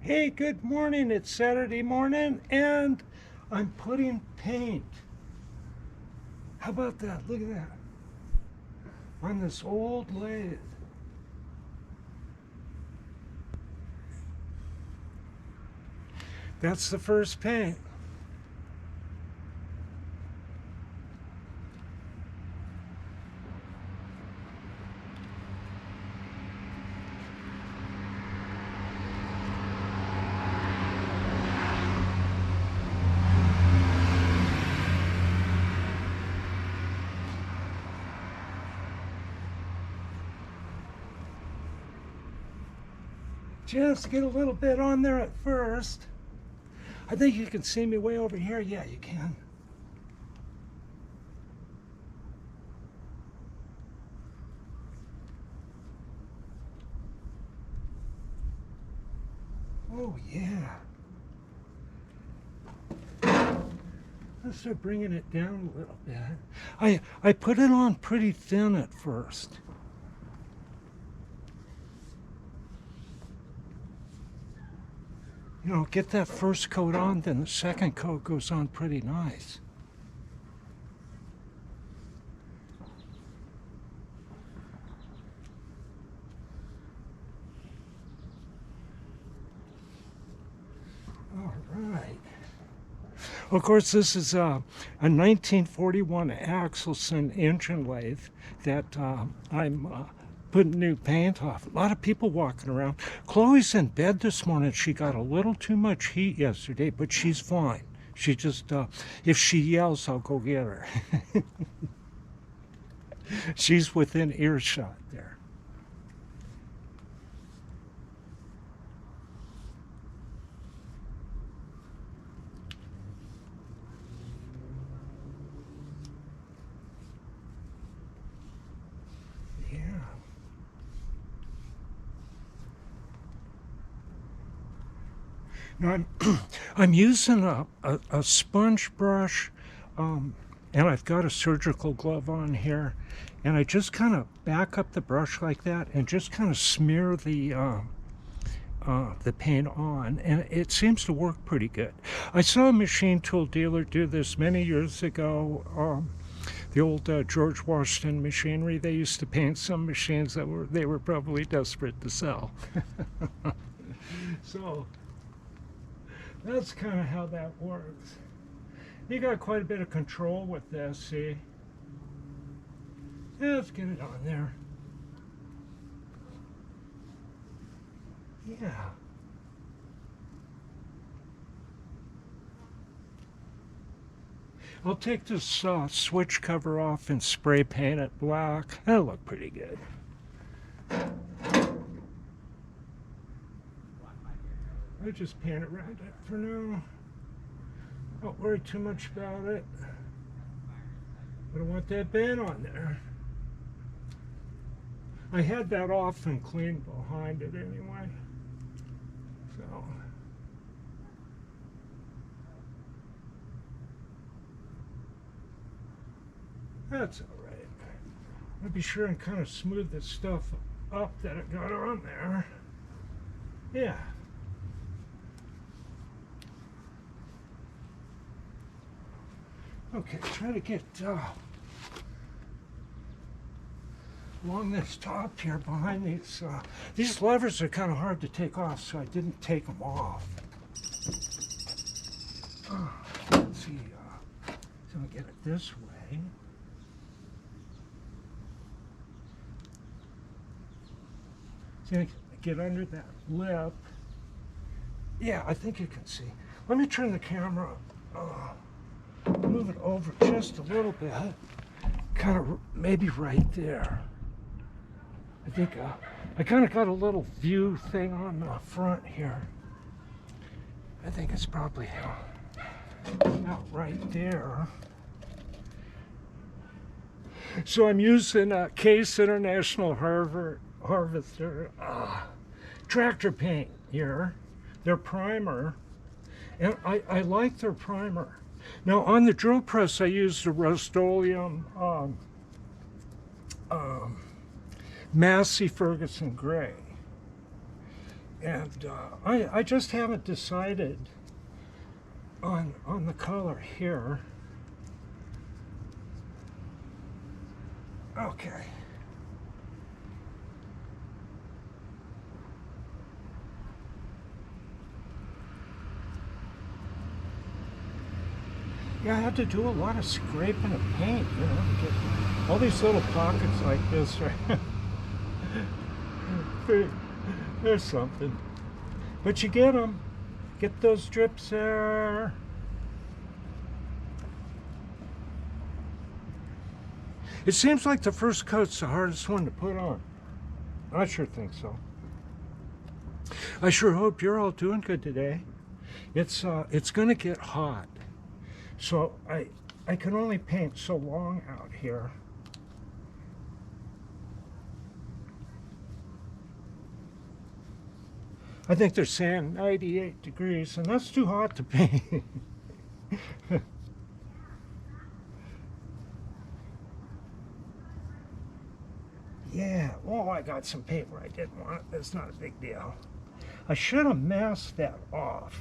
Hey, good morning. It's Saturday morning and I'm putting paint. How about that? Look at that. On this old lathe. That's the first paint. Just get a little bit on there at first. I think you can see me way over here. Yeah, you can. Oh, yeah. Let's start bringing it down a little bit. I put it on pretty thin at first. You know, get that first coat on, then the second coat goes on pretty nice. All right. Of course, this is a 1941 Axelson engine lathe that I'm putting new paint off. A lot of people walking around. Chloe's in bed this morning. She got a little too much heat yesterday, but she's fine. She just, if she yells, I'll go get her. She's within earshot there. Now I'm using a sponge brush, and I've got a surgical glove on here, and I just kind of back up the brush like that and just kind of smear the paint on, and it seems to work pretty good. I saw a machine tool dealer do this many years ago. The old George Washington machinery, they used to paint some machines that they were probably desperate to sell. So that's kind of how that works. You got quite a bit of control with this, see? Yeah, let's get it on there. Yeah. I'll take this switch cover off and spray paint it black. That'll look pretty good. I just paint it around it for now. Don't worry too much about it. I don't want that band on there. I had that off and cleaned behind it anyway. So that's all right. I'll be sure and kind of smooth this stuff up that it got on there. Yeah. Okay, try to get along this top here behind these levers are kind of hard to take off, so I didn't take them off. Let's see, so I get it this way. See, I get under that lip. Yeah, I think you can see. Let me turn the camera move it over just a little bit, kind of maybe right there. I think I kind of got a little view thing on the front here. I think it's probably about right there. So I'm using a Case International Harvester tractor paint here, their primer, and I like their primer. Now on the drill press I used a Rust-Oleum Massey Ferguson Gray. And I just haven't decided on the color here. Okay. Yeah, I had to do a lot of scraping of paint, you know, to get all these little pockets like this, right? There's something. But you get them. Get those drips there. It seems like the first coat's the hardest one to put on. I sure think so. I sure hope you're all doing good today. It's gonna get hot. So I can only paint so long out here. I think they're saying 98 degrees, and that's too hot to paint. Yeah, oh, I got some paint where I didn't want it. That's not a big deal. I should have masked that off,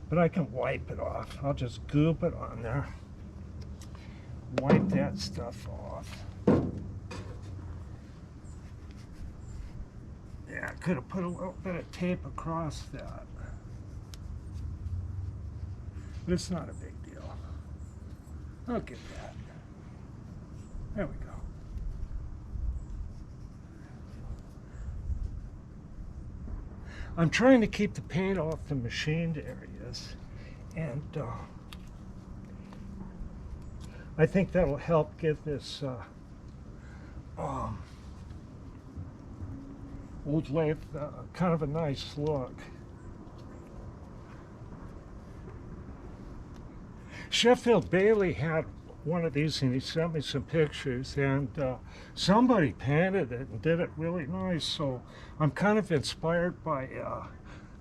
but I can wipe it off. I'll just goop it on there. Wipe that stuff off. Yeah, I could have put a little bit of tape across that. But it's not a big deal. I'll get that. There we go. I'm trying to keep the paint off the machined areas, and I think that'll help give this old lathe kind of a nice look. Sheffield Bailey had one of these, and he sent me some pictures, and somebody painted it and did it really nice. So I'm kind of inspired by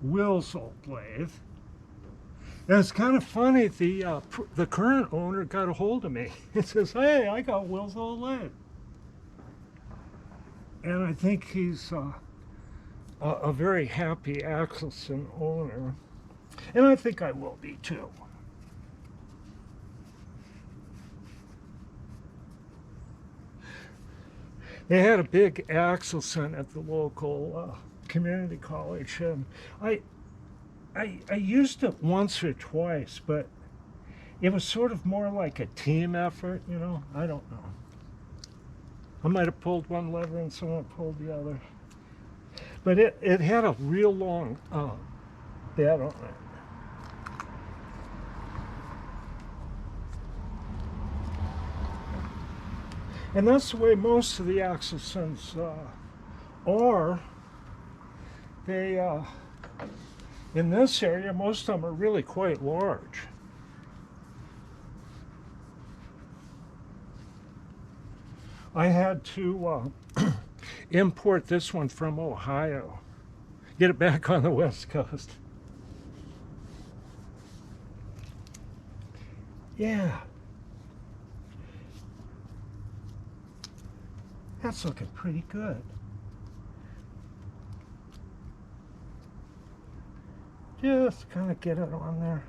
Will's old lathe. And it's kind of funny, the current owner got a hold of me and says, hey, I got Will's old lathe. And I think he's a very happy Axelson owner. And I think I will be too. They had a big Axelson at the local community college, and I used it once or twice, but it was sort of more like a team effort, you know. I don't know. I might have pulled one lever and someone pulled the other, but it had a real long bed on it. And that's the way most of the Axelsons are. They, in this area, most of them are really quite large. I had to import this one from Ohio, get it back on the West Coast. Yeah. That's looking pretty good. Just kind of get it on there.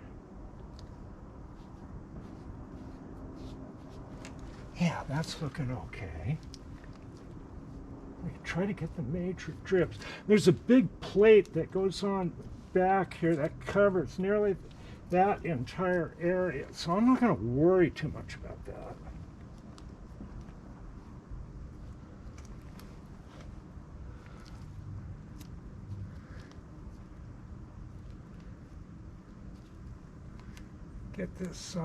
Yeah, that's looking okay. We can try to get the major drips. There's a big plate that goes on back here that covers nearly that entire area. So I'm not going to worry too much about that. Get this,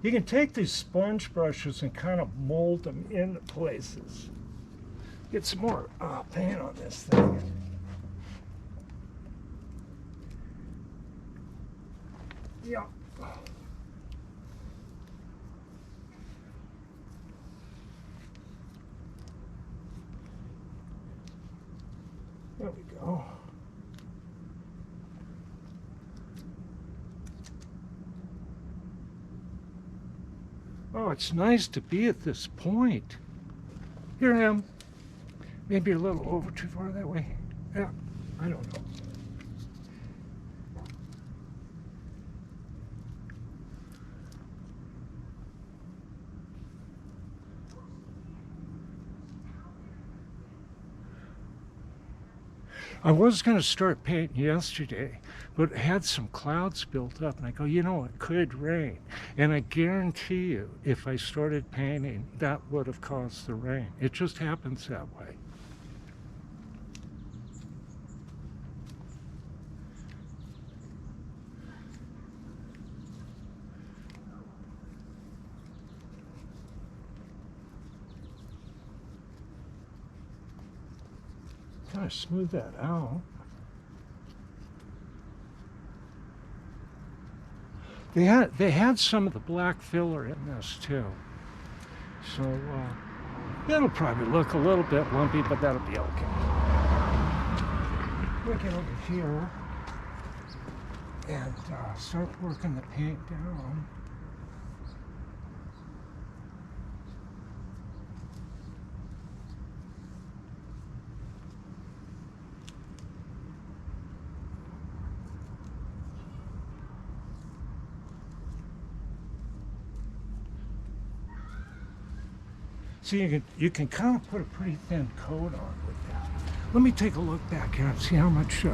you can take these sponge brushes and kind of mold them into places. Get some more paint on this thing. Yeah. There we go. Oh, it's nice to be at this point. Here I am. Maybe a little over too far that way. Yeah, I don't know. I was going to start painting yesterday, but it had some clouds built up, and I go, you know, it could rain. And I guarantee you, if I started painting, that would have caused the rain. It just happens that way. Kind of smooth that out. They had some of the black filler in this too, so it'll probably look a little bit lumpy, but that'll be okay. We'll get over here and start working the paint down. So you can kind of put a pretty thin coat on with that. Let me take a look back here and see how much.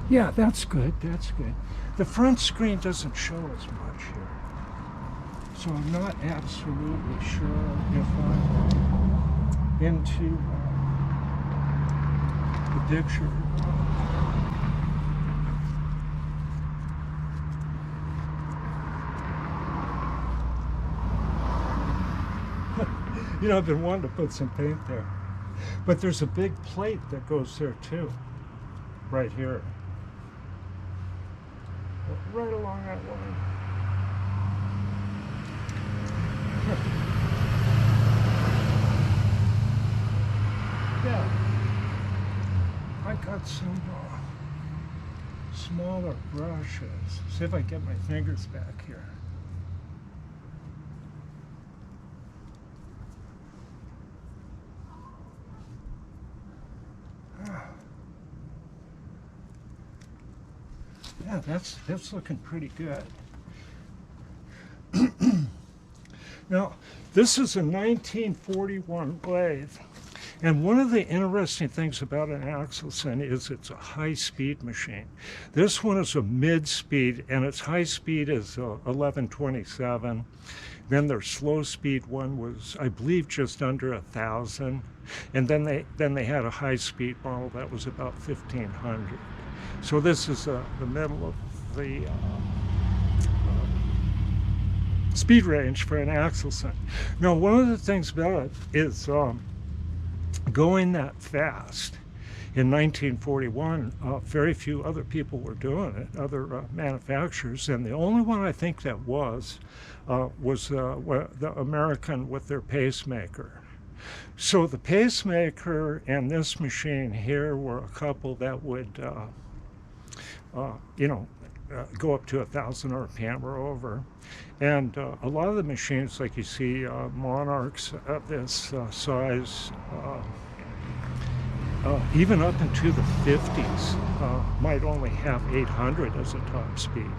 Yeah, that's good. That's good. The front screen doesn't show as much here, so I'm not absolutely sure if I'm into the picture. You know, I've been wanting to put some paint there. But there's a big plate that goes there too. Right here. Right along that line. Yeah. I got some smaller brushes. See if I can get my fingers back here. Yeah, that's looking pretty good. Now, this is a 1941 lathe, and one of the interesting things about an Axelson is it's a high-speed machine. This one is a mid-speed, and its high speed is 1127. Then their slow speed one was, I believe, just under 1,000, and then they had a high-speed model that was about 1,500. So this is the middle of the speed range for an Axelson. Now, one of the things about it is going that fast. In 1941, very few other people were doing it, other manufacturers, and the only one I think that was the American with their pacemaker. So the pacemaker and this machine here were a couple that would go up to 1,000 RPM or over. And a lot of the machines, like you see, Monarchs of this size, even up into the 50s, might only have 800 as a top speed,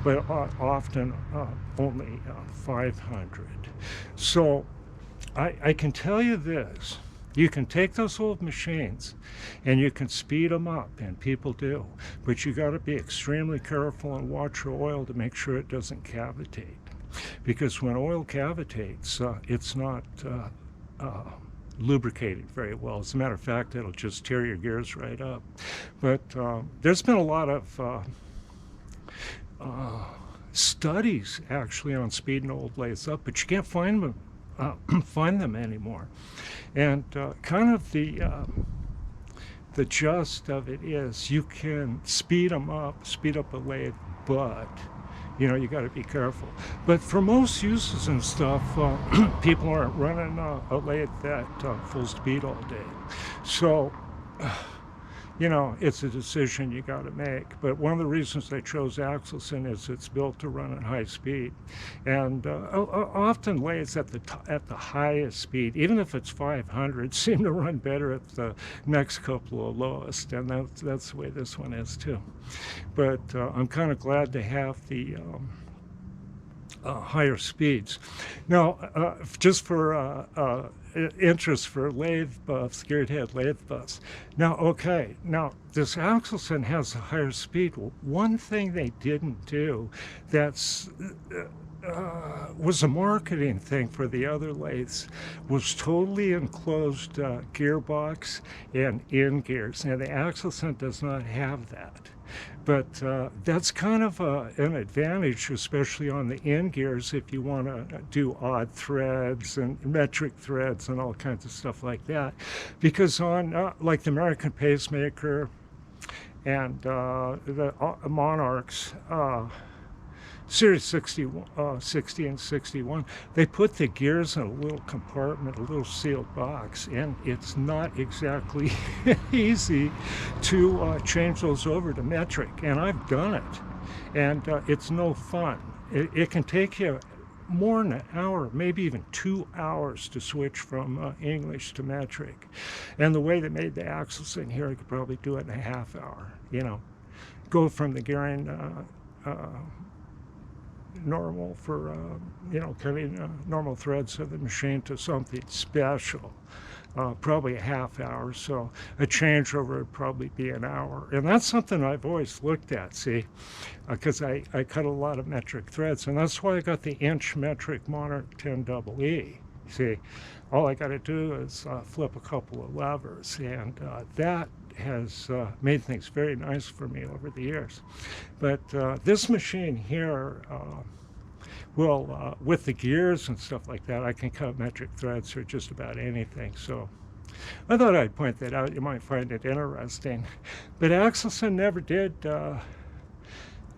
but often only 500. So I can tell you this. You can take those old machines and you can speed them up, and people do, but you got to be extremely careful and watch your oil to make sure it doesn't cavitate, because when oil cavitates, it's not lubricated very well. As a matter of fact, it'll just tear your gears right up. But there's been a lot of studies actually on speeding old lathes up, but you can't find them anymore. And kind of the gist of it is you can speed up a lathe, but you got to be careful. But for most uses and stuff, people aren't running a lathe at full speed all day. So you know, it's a decision you got to make. But one of the reasons I chose Axelson is it's built to run at high speed, and often lathes at the highest speed, even if it's 500, seem to run better at the next couple of lowest, and that's the way this one is too. But I'm kind of glad to have the higher speeds. Now, just for interest for lathe buffs, gearhead lathe buffs. Now, okay, now this Axelson has a higher speed. Well, one thing they didn't do that's was a marketing thing for the other lathes was totally enclosed gearbox and in gears. Now the Axelson does not have that. But that's kind of an advantage, especially on the end gears, if you want to do odd threads and metric threads and all kinds of stuff like that. Because on like the American Pacemaker and the Monarchs, Series 60 and 61, they put the gears in a little compartment, a little sealed box, and it's not exactly easy to change those over to metric, and I've done it, and it's no fun. It can take you more than an hour, maybe even 2 hours to switch from English to metric. And the way they made the Axelson here, I could probably do it in a half hour, you know. Go from the gearing normal for, you know, cutting normal threads of the machine to something special. Probably a half hour, so a changeover would probably be an hour. And that's something I've always looked at, see, because I cut a lot of metric threads, and that's why I got the inch metric Monarch 10EE. See, all I got to do is flip a couple of levers, and that has made things very nice for me over the years. But this machine here, well, with the gears and stuff like that, I can cut metric threads for just about anything. So I thought I'd point that out. You might find it interesting. But Axelson never did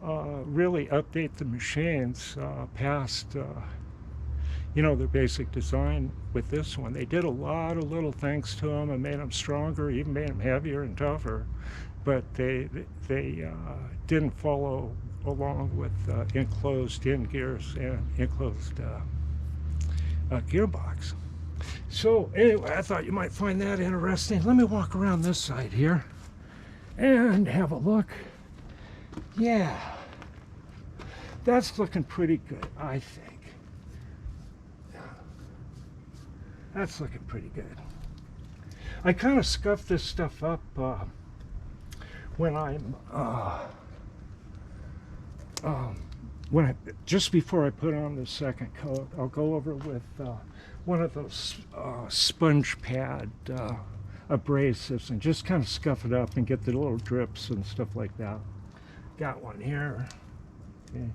really update the machines past you know, their basic design with this one. They did a lot of little things to them and made them stronger, even made them heavier and tougher, but they didn't follow along with enclosed in gears and enclosed gearbox. So anyway, I thought you might find that interesting. Let me walk around this side here and have a look. Yeah, that's looking pretty good, I think. That's looking pretty good. I kind of scuff this stuff up when I'm just before I put on the second coat. I'll go over with one of those sponge pad abrasives and just kind of scuff it up and get the little drips and stuff like that. Got one here. Okay.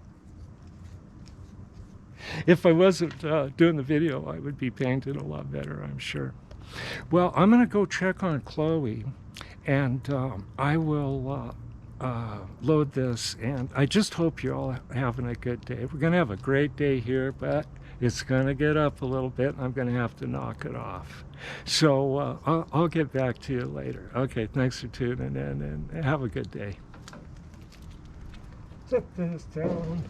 If I wasn't doing the video, I would be painted a lot better, I'm sure. Well, I'm going to go check on Chloe, and I will load this, and I just hope you're all having a good day. We're going to have a great day here, but it's going to get up a little bit, and I'm going to have to knock it off. So I'll get back to you later. Okay, thanks for tuning in, and have a good day. Set this down.